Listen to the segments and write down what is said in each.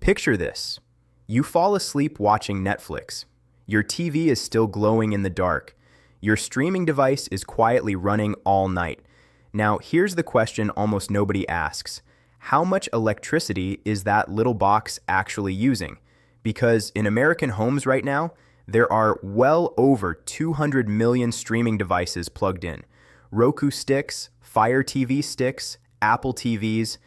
Picture this. You fall asleep watching Netflix. Your TV is still glowing in the dark. Your streaming device is quietly running all night. Now, here's the question almost nobody asks. How much electricity is that little box actually using? Because in American homes right now, there are well over 200 million streaming devices plugged in. Roku sticks, Fire TV sticks, Apple TVs,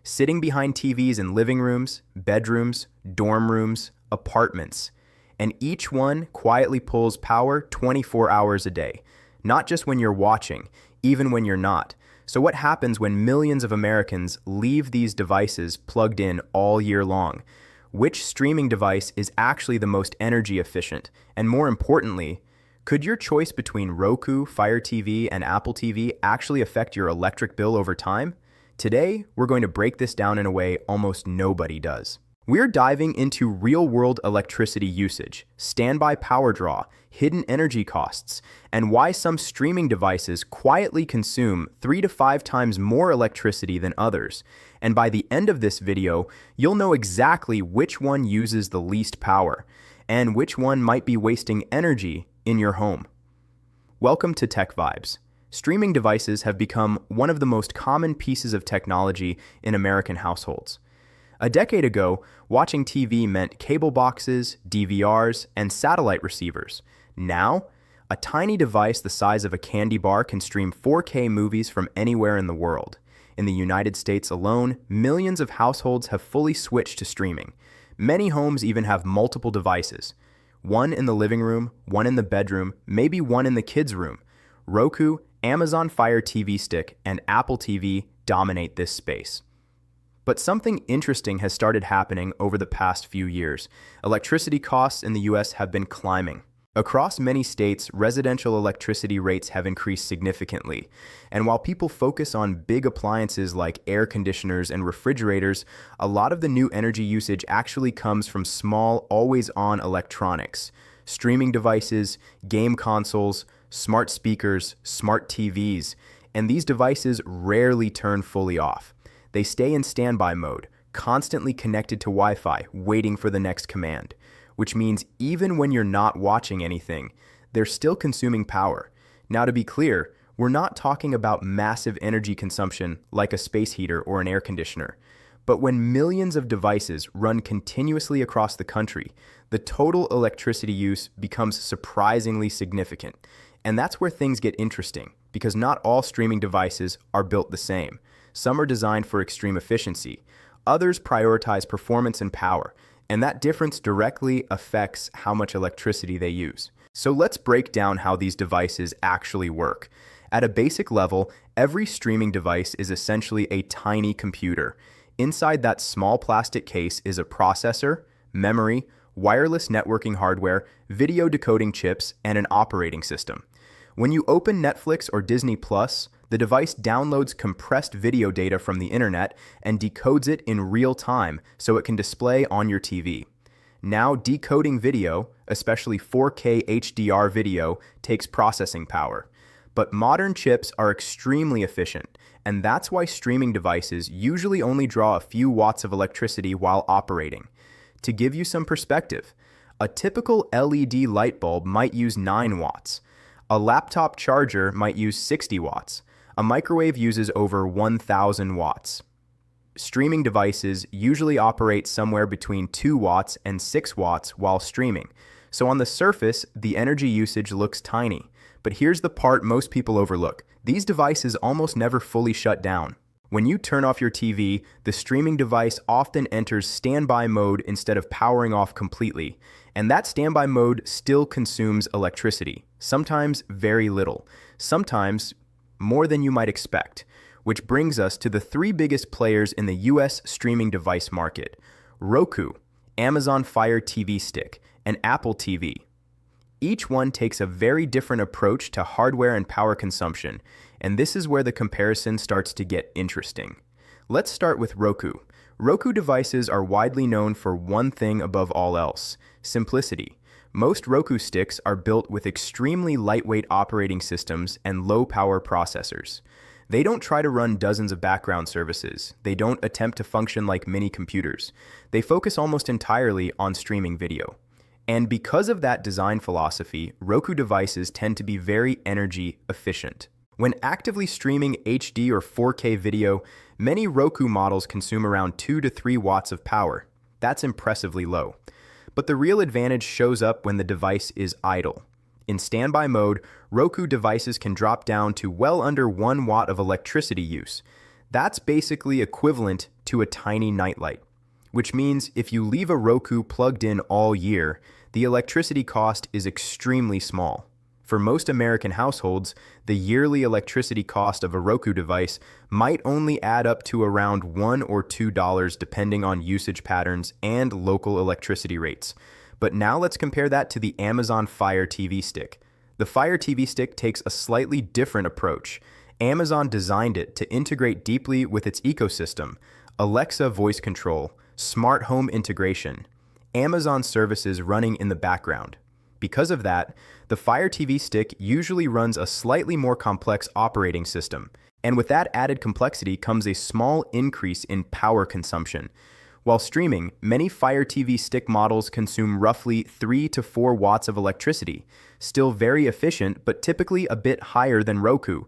sitting behind TVs in living rooms, bedrooms, dorm rooms, apartments. And each one quietly pulls power 24 hours a day. Not just when you're watching, even when you're not. So what happens when millions of Americans leave these devices plugged in all year long? Which streaming device is actually the most energy efficient? And more importantly, could your choice between Roku, Fire TV, and Apple TV actually affect your electric bill over time? Today, we're going to break this down in a way almost nobody does. We're diving into real-world electricity usage, standby power draw, hidden energy costs, and why some streaming devices quietly consume 3 to 5 times more electricity than others. And by the end of this video, you'll know exactly which one uses the least power, and which one might be wasting energy in your home. Welcome to Tech Vibes. Streaming devices have become one of the most common pieces of technology in American households. A decade ago, watching TV meant cable boxes, DVRs, and satellite receivers. Now, a tiny device the size of a candy bar can stream 4K movies from anywhere in the world. In the United States alone, millions of households have fully switched to streaming. Many homes even have multiple devices. One in the living room, one in the bedroom, maybe one in the kids' room. Roku, Amazon Fire TV Stick, and Apple TV dominate this space. But something interesting has started happening over the past few years. Electricity costs in the US have been climbing. Across many states, residential electricity rates have increased significantly. And while people focus on big appliances like air conditioners and refrigerators, a lot of the new energy usage actually comes from small, always-on electronics. Streaming devices, game consoles, smart speakers, smart TVs, and these devices rarely turn fully off. They stay in standby mode, constantly connected to Wi-Fi, waiting for the next command, which means even when you're not watching anything, they're still consuming power. Now, to be clear, we're not talking about massive energy consumption like a space heater or an air conditioner. But when millions of devices run continuously across the country, the total electricity use becomes surprisingly significant. And that's where things get interesting, because not all streaming devices are built the same. Some are designed for extreme efficiency. Others prioritize performance and power, and that difference directly affects how much electricity they use. So let's break down how these devices actually work. At a basic level, every streaming device is essentially a tiny computer. Inside that small plastic case is a processor, memory, wireless networking hardware, video decoding chips, and an operating system. When you open Netflix or Disney Plus, the device downloads compressed video data from the internet and decodes it in real time so it can display on your TV. Now, decoding video, especially 4K HDR video, takes processing power. But modern chips are extremely efficient, and that's why streaming devices usually only draw a few watts of electricity while operating. To give you some perspective, a typical LED light bulb might use 9 watts. A laptop charger might use 60 watts. A microwave uses over 1,000 watts. Streaming devices usually operate somewhere between 2 watts and 6 watts while streaming. So on the surface, the energy usage looks tiny. But here's the part most people overlook. These devices almost never fully shut down. When you turn off your TV, the streaming device often enters standby mode instead of powering off completely. And that standby mode still consumes electricity, sometimes very little, sometimes more than you might expect. Which brings us to the 3 biggest players in the US streaming device market: Roku, Amazon Fire TV Stick, and Apple TV. Each one takes a very different approach to hardware and power consumption, and this is where the comparison starts to get interesting. Let's start with Roku. Roku devices are widely known for one thing above all else: simplicity. Most Roku sticks are built with extremely lightweight operating systems and low-power processors. They don't try to run dozens of background services. They don't attempt to function like mini computers. They focus almost entirely on streaming video. And because of that design philosophy, Roku devices tend to be very energy efficient. When actively streaming HD or 4K video, many Roku models consume around 2 to 3 watts of power. That's impressively low. But the real advantage shows up when the device is idle. In standby mode, Roku devices can drop down to well under 1 watt of electricity use. That's basically equivalent to a tiny nightlight, which means if you leave a Roku plugged in all year, the electricity cost is extremely small. For most American households, the yearly electricity cost of a Roku device might only add up to around $1 or $2 depending on usage patterns and local electricity rates. But now let's compare that to the Amazon Fire TV Stick. The Fire TV Stick takes a slightly different approach. Amazon designed it to integrate deeply with its ecosystem: Alexa voice control, smart home integration, Amazon services running in the background. Because of that, the Fire TV Stick usually runs a slightly more complex operating system, and with that added complexity comes a small increase in power consumption. While streaming, many Fire TV Stick models consume roughly 3 to 4 watts of electricity, still very efficient but typically a bit higher than Roku.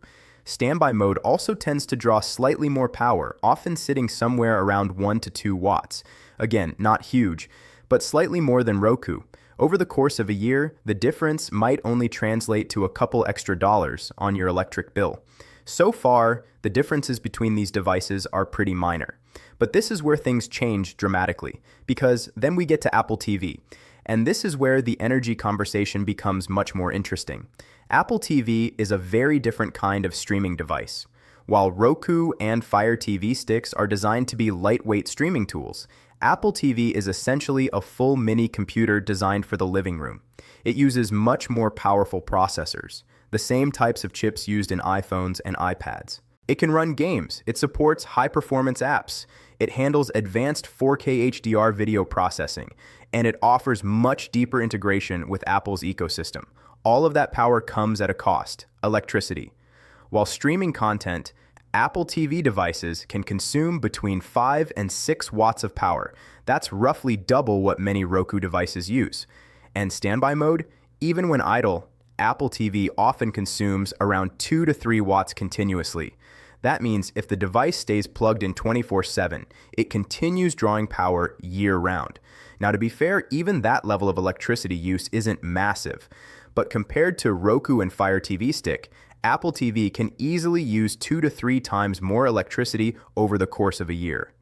Standby mode also tends to draw slightly more power, often sitting somewhere around 1 to 2 watts. Again, not huge, but slightly more than Roku. Over the course of a year, the difference might only translate to a couple extra dollars on your electric bill. So far, the differences between these devices are pretty minor. But this is where things change dramatically, because then we get to Apple TV. And this is where the energy conversation becomes much more interesting. Apple TV is a very different kind of streaming device. While Roku and Fire TV sticks are designed to be lightweight streaming tools, Apple TV is essentially a full mini computer designed for the living room. It uses much more powerful processors, the same types of chips used in iPhones and iPads. It can run games, it supports high-performance apps, it handles advanced 4K HDR video processing, and it offers much deeper integration with Apple's ecosystem. All of that power comes at a cost: electricity. While streaming content, Apple TV devices can consume between 5 and 6 watts of power. That's roughly double what many Roku devices use. And standby mode, even when idle, Apple TV often consumes around 2 to 3 watts continuously. That means if the device stays plugged in 24/7, it continues drawing power year-round. Now, to be fair, even that level of electricity use isn't massive. But compared to Roku and Fire TV Stick, Apple TV can easily use 2 to 3 times more electricity over the course of a year.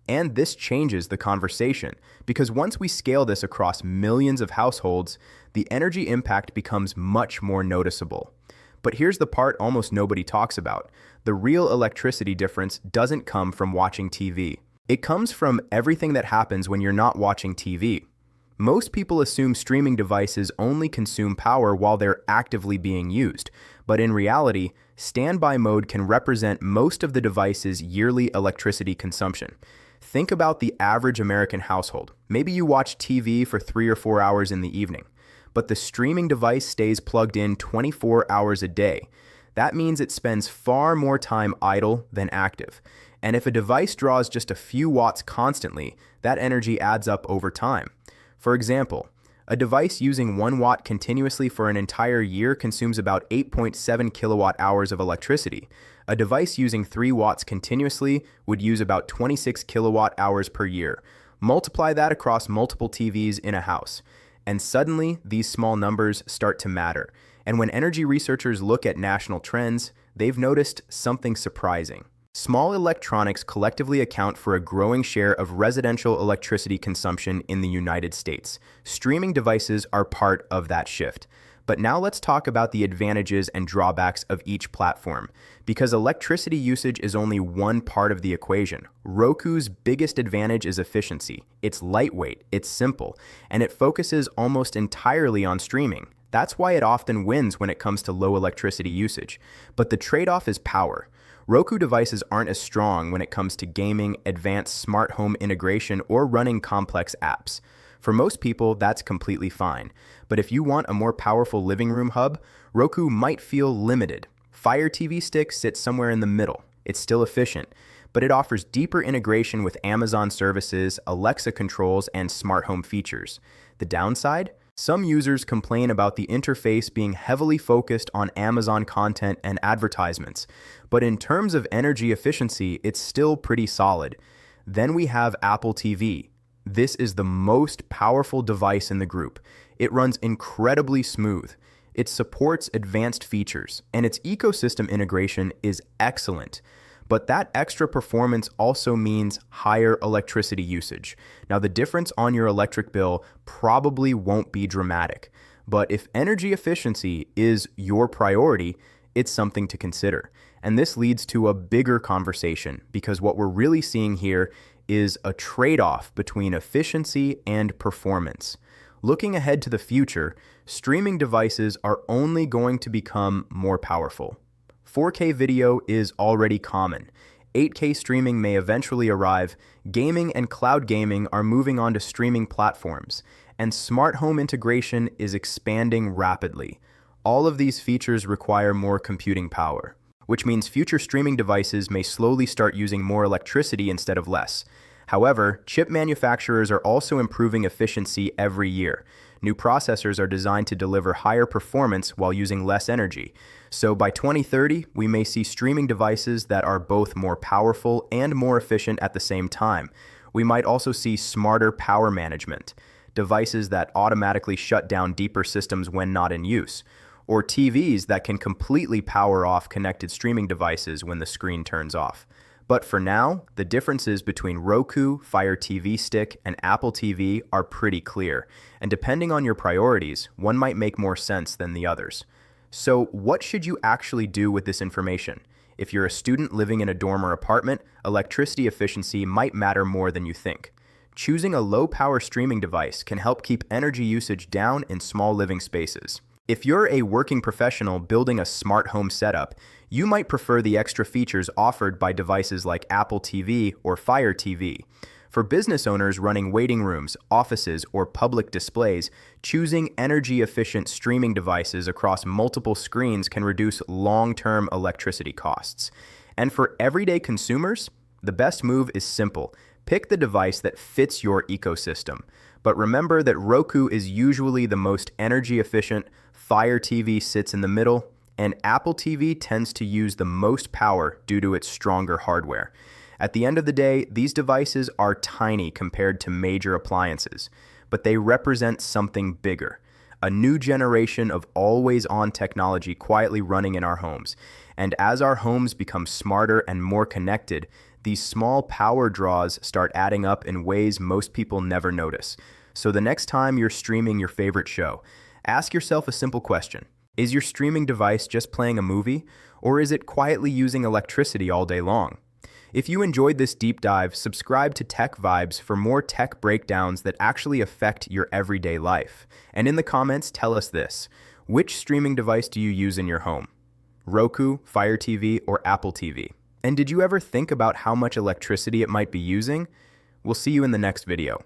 And this changes the conversation, because once we scale this across millions of households, the energy impact becomes much more noticeable. But here's the part almost nobody talks about. The real electricity difference doesn't come from watching TV. It comes from everything that happens when you're not watching TV. Most people assume streaming devices only consume power while they're actively being used, but in reality, standby mode can represent most of the device's yearly electricity consumption. Think about the average American household. Maybe you watch TV for 3 or 4 hours in the evening, but the streaming device stays plugged in 24 hours a day. That means it spends far more time idle than active. And if a device draws just a few watts constantly, that energy adds up over time. For example, a device using 1 watt continuously for an entire year consumes about 8.7 kilowatt hours of electricity. A device using 3 watts continuously would use about 26 kilowatt hours per year. Multiply that across multiple TVs in a house, and suddenly these small numbers start to matter. And when energy researchers look at national trends, they've noticed something surprising. Small electronics collectively account for a growing share of residential electricity consumption in the United States. Streaming devices are part of that shift. But now let's talk about the advantages and drawbacks of each platform, because electricity usage is only one part of the equation. Roku's biggest advantage is efficiency. It's lightweight, it's simple, and it focuses almost entirely on streaming. That's why it often wins when it comes to low electricity usage. But the trade-off is power. Roku devices aren't as strong when it comes to gaming, advanced smart home integration, or running complex apps. For most people, that's completely fine. But if you want a more powerful living room hub, Roku might feel limited. Fire TV Stick sits somewhere in the middle. It's still efficient, but it offers deeper integration with Amazon services, Alexa controls, and smart home features. The downside? Some users complain about the interface being heavily focused on Amazon content and advertisements, but in terms of energy efficiency, it's still pretty solid. Then we have Apple TV. This is the most powerful device in the group. It runs incredibly smooth. It supports advanced features, and its ecosystem integration is excellent. But that extra performance also means higher electricity usage. Now, the difference on your electric bill probably won't be dramatic, but if energy efficiency is your priority, it's something to consider. And this leads to a bigger conversation, because what we're really seeing here is a trade-off between efficiency and performance. Looking ahead to the future, streaming devices are only going to become more powerful. 4K video is already common. 8K streaming may eventually arrive. Gaming and cloud gaming are moving on to streaming platforms, and smart home integration is expanding rapidly. All of these features require more computing power, which means future streaming devices may slowly start using more electricity instead of less. However, chip manufacturers are also improving efficiency every year. New processors are designed to deliver higher performance while using less energy. So by 2030, we may see streaming devices that are both more powerful and more efficient at the same time. We might also see smarter power management, devices that automatically shut down deeper systems when not in use, or TVs that can completely power off connected streaming devices when the screen turns off. But for now, the differences between Roku, Fire TV Stick, and Apple TV are pretty clear, and depending on your priorities, one might make more sense than the others. So what should you actually do with this information? If you're a student living in a dorm or apartment, electricity efficiency might matter more than you think. Choosing a low-power streaming device can help keep energy usage down in small living spaces. If you're a working professional building a smart home setup, you might prefer the extra features offered by devices like Apple TV or Fire TV. For business owners running waiting rooms, offices, or public displays, choosing energy-efficient streaming devices across multiple screens can reduce long-term electricity costs. And for everyday consumers, the best move is simple. Pick the device that fits your ecosystem. But remember that Roku is usually the most energy efficient, Fire TV sits in the middle, and Apple TV tends to use the most power due to its stronger hardware. At the end of the day, these devices are tiny compared to major appliances, but they represent something bigger, a new generation of always-on technology quietly running in our homes. And as our homes become smarter and more connected, these small power draws start adding up in ways most people never notice. So the next time you're streaming your favorite show, ask yourself a simple question. Is your streaming device just playing a movie, or is it quietly using electricity all day long? If you enjoyed this deep dive, subscribe to Tech Vibes for more tech breakdowns that actually affect your everyday life. And in the comments, tell us this. Which streaming device do you use in your home? Roku, Fire TV, or Apple TV? And did you ever think about how much electricity it might be using? We'll see you in the next video.